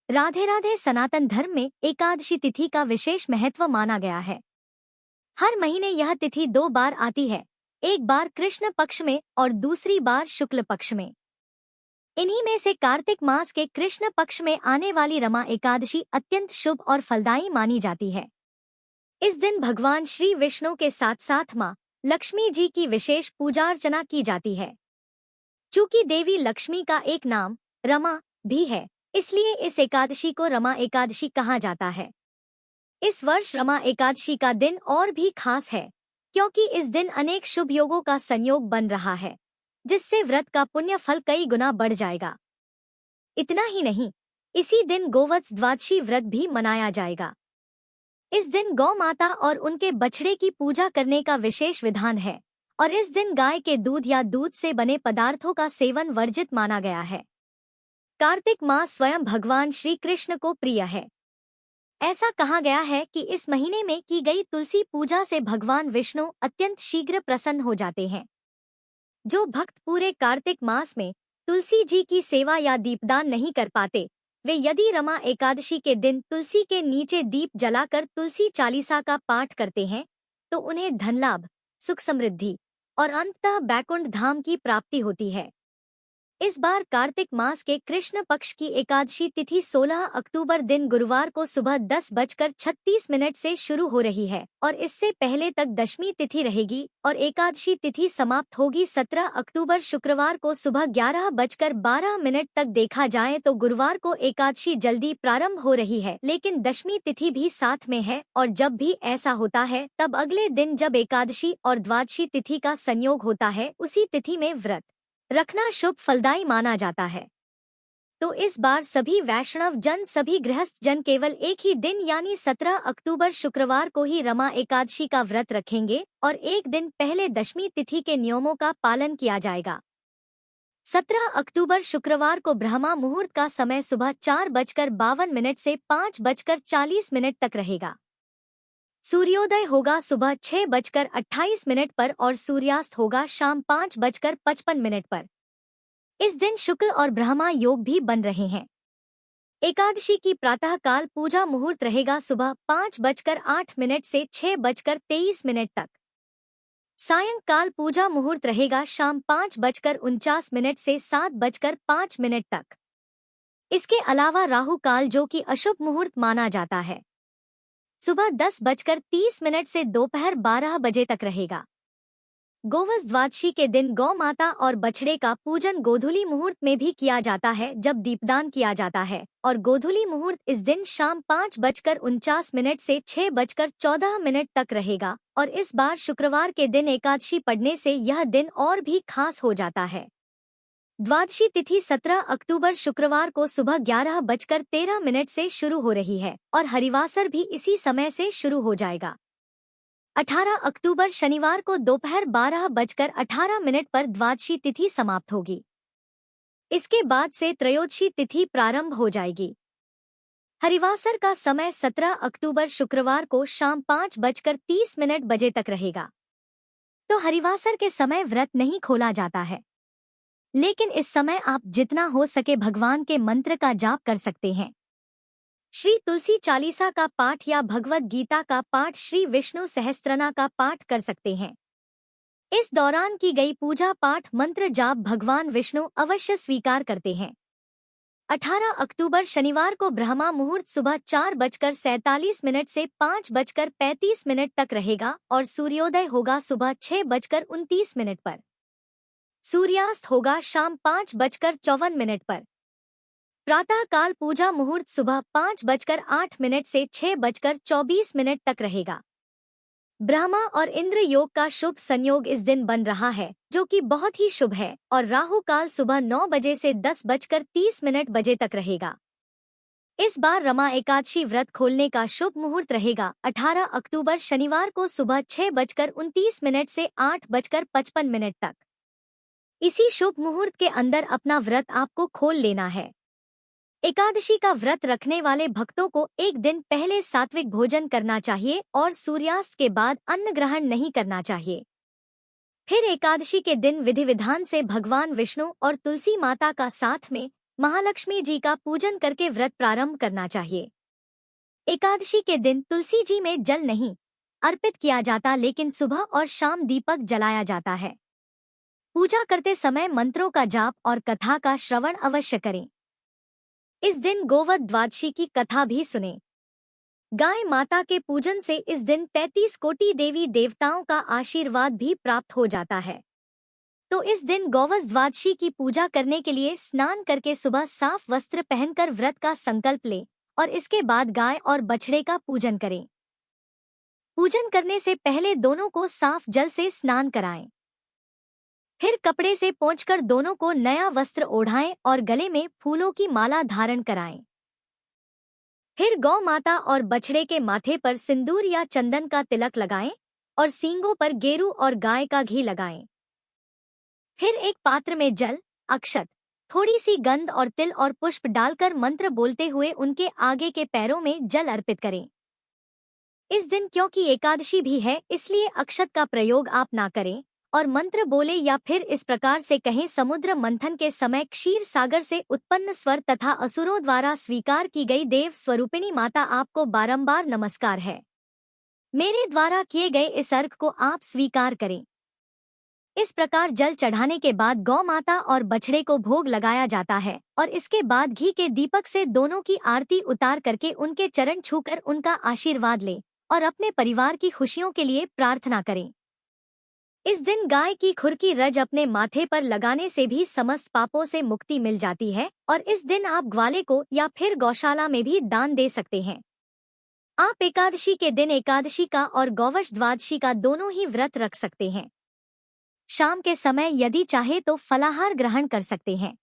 राधे राधे। सनातन धर्म में एकादशी तिथि का विशेष महत्व माना गया है। हर महीने यह तिथि 2 बार आती है, एक बार कृष्ण पक्ष में और दूसरी बार शुक्ल पक्ष में। इन्हीं में से कार्तिक मास के कृष्ण पक्ष में आने वाली रमा एकादशी अत्यंत शुभ और फलदायी मानी जाती है। इस दिन भगवान श्री विष्णु के साथ साथ मां लक्ष्मी जी की विशेष पूजा अर्चना की जाती है। चूंकि देवी लक्ष्मी का एक नाम रमा भी है, इसलिए इस एकादशी को रमा एकादशी कहा जाता है। इस वर्ष रमा एकादशी का दिन और भी खास है, क्योंकि इस दिन अनेक शुभ योगों का संयोग बन रहा है, जिससे व्रत का पुण्य फल कई गुना बढ़ जाएगा। इतना ही नहीं, इसी दिन गोवत्स द्वादशी व्रत भी मनाया जाएगा। इस दिन गौ माता और उनके बछड़े की पूजा करने का विशेष विधान है और इस दिन गाय के दूध या दूध से बने पदार्थों का सेवन वर्जित माना गया है। कार्तिक मास स्वयं भगवान श्री कृष्ण को प्रिय है। ऐसा कहा गया है कि इस महीने में की गई तुलसी पूजा से भगवान विष्णु अत्यंत शीघ्र प्रसन्न हो जाते हैं। जो भक्त पूरे कार्तिक मास में तुलसी जी की सेवा या दीपदान नहीं कर पाते, वे यदि रमा एकादशी के दिन तुलसी के नीचे दीप जलाकर तुलसी चालीसा का पाठ करते हैं, तो उन्हें धन लाभ, सुख समृद्धि और अंततः बैकुंठ धाम की प्राप्ति होती है। इस बार कार्तिक मास के कृष्ण पक्ष की एकादशी तिथि 16 अक्टूबर दिन गुरुवार को सुबह 10:36 से शुरू हो रही है और इससे पहले तक दशमी तिथि रहेगी और एकादशी तिथि समाप्त होगी 17 अक्टूबर शुक्रवार को सुबह 11:12 तक। देखा जाए तो गुरुवार को एकादशी जल्दी प्रारंभ हो रही है, लेकिन दशमी तिथि भी साथ में है और जब भी ऐसा होता है तब अगले दिन जब एकादशी और द्वादशी तिथि का संयोग होता है, उसी तिथि में व्रत रखना शुभ फलदायी माना जाता है। तो इस बार सभी वैष्णव जन, सभी गृहस्थ जन केवल एक ही दिन यानी 17 अक्टूबर शुक्रवार को ही रमा एकादशी का व्रत रखेंगे और एक दिन पहले दशमी तिथि के नियमों का पालन किया जाएगा। 17 अक्टूबर शुक्रवार को ब्रह्मा मुहूर्त का समय सुबह 4:52 से 5:40 तक रहेगा। सूर्योदय होगा सुबह 6:28 पर और सूर्यास्त होगा शाम 5:55 पर। इस दिन शुक्ल और ब्रह्मा योग भी बन रहे हैं। एकादशी की प्रातः काल पूजा मुहूर्त रहेगा सुबह 5:08 से 6:23 तक। सायंकाल पूजा मुहूर्त रहेगा शाम 5:49 से 7:05 तक। इसके अलावा राहु काल, जो कि अशुभ मुहूर्त माना जाता है, सुबह 10:30 से दोपहर 12 बजे तक रहेगा। गोवस द्वादशी के दिन गौ माता और बछड़े का पूजन गोधूली मुहूर्त में भी किया जाता है, जब दीपदान किया जाता है, और गोधूली मुहूर्त इस दिन शाम 5:49 से 6:14 तक रहेगा और इस बार शुक्रवार के दिन एकादशी पड़ने से यह दिन और भी खास हो जाता है। द्वादशी तिथि 17 अक्टूबर शुक्रवार को सुबह 11:13 से शुरू हो रही है और हरिवासर भी इसी समय से शुरू हो जाएगा। 18 अक्टूबर शनिवार को दोपहर 12:18 पर द्वादशी तिथि समाप्त होगी। इसके बाद से त्रयोदशी तिथि प्रारंभ हो जाएगी। हरिवासर का समय 17 अक्टूबर शुक्रवार को शाम 5:30 बजे तक रहेगा। तो हरिवासर के समय व्रत नहीं खोला जाता है, लेकिन इस समय आप जितना हो सके भगवान के मंत्र का जाप कर सकते हैं। श्री तुलसी चालीसा का पाठ या भगवत गीता का पाठ, श्री विष्णु सहस्त्रनाम का पाठ कर सकते हैं। इस दौरान की गई पूजा पाठ मंत्र जाप भगवान विष्णु अवश्य स्वीकार करते हैं। 18 अक्टूबर शनिवार को ब्रह्मा मुहूर्त सुबह 4:47 से 5:35 तक रहेगा और सूर्योदय होगा सुबह 6:29 पर। सूर्यास्त होगा शाम 5:54 पर। प्रातः काल पूजा मुहूर्त सुबह 5:08 से 6:24 तक रहेगा। ब्रह्मा और इंद्र योग का शुभ संयोग इस दिन बन रहा है, जो कि बहुत ही शुभ है, और राहु काल सुबह 9 बजे से 10:30 बजे तक रहेगा। इस बार रमा एकादशी व्रत खोलने का शुभ मुहूर्त रहेगा 18 अक्टूबर शनिवार को सुबह 6:29 से 8:55 तक। इसी शुभ मुहूर्त के अंदर अपना व्रत आपको खोल लेना है। एकादशी का व्रत रखने वाले भक्तों को एक दिन पहले सात्विक भोजन करना चाहिए और सूर्यास्त के बाद अन्न ग्रहण नहीं करना चाहिए। फिर एकादशी के दिन विधि विधान से भगवान विष्णु और तुलसी माता का साथ में महालक्ष्मी जी का पूजन करके व्रत प्रारंभ करना चाहिए। एकादशी के दिन तुलसी जी में जल नहीं अर्पित किया जाता, लेकिन सुबह और शाम दीपक जलाया जाता है। पूजा करते समय मंत्रों का जाप और कथा का श्रवण अवश्य करें। इस दिन गोवध द्वादशी की कथा भी सुने। गाय माता के पूजन से इस दिन 33 कोटि देवी देवताओं का आशीर्वाद भी प्राप्त हो जाता है। तो इस दिन गौवध द्वादशी की पूजा करने के लिए स्नान करके सुबह साफ वस्त्र पहनकर व्रत का संकल्प लें और इसके बाद गाय और बछड़े का पूजन करें। पूजन करने से पहले दोनों को साफ जल से स्नान कराएं। फिर कपड़े से पोंछकर दोनों को नया वस्त्र ओढ़ाएं और गले में फूलों की माला धारण कराएं। फिर गौ माता और बछड़े के माथे पर सिंदूर या चंदन का तिलक लगाएं और सींगों पर गेरू और गाय का घी लगाएं। फिर एक पात्र में जल, अक्षत, थोड़ी सी गंध और तिल और पुष्प डालकर मंत्र बोलते हुए उनके आगे के पैरों में जल अर्पित करें। इस दिन क्योंकि एकादशी भी है, इसलिए अक्षत का प्रयोग आप ना करें और मंत्र बोले या फिर इस प्रकार से कहें, समुद्र मंथन के समय क्षीर सागर से उत्पन्न स्वर तथा असुरों द्वारा स्वीकार की गई देव स्वरूपिणी माता, आपको बारंबार नमस्कार है। मेरे द्वारा किए गए इस अर्घ को आप स्वीकार करें। इस प्रकार जल चढ़ाने के बाद गौ माता और बछड़े को भोग लगाया जाता है और इसके बाद घी के दीपक से दोनों की आरती उतार करके उनके चरण छूकर उनका आशीर्वाद लें और अपने परिवार की खुशियों के लिए प्रार्थना करें। इस दिन गाय की खुर की रज अपने माथे पर लगाने से भी समस्त पापों से मुक्ति मिल जाती है और इस दिन आप ग्वाले को या फिर गौशाला में भी दान दे सकते हैं। आप एकादशी के दिन एकादशी का और गौवश द्वादशी का दोनों ही व्रत रख सकते हैं। शाम के समय यदि चाहे तो फलाहार ग्रहण कर सकते हैं।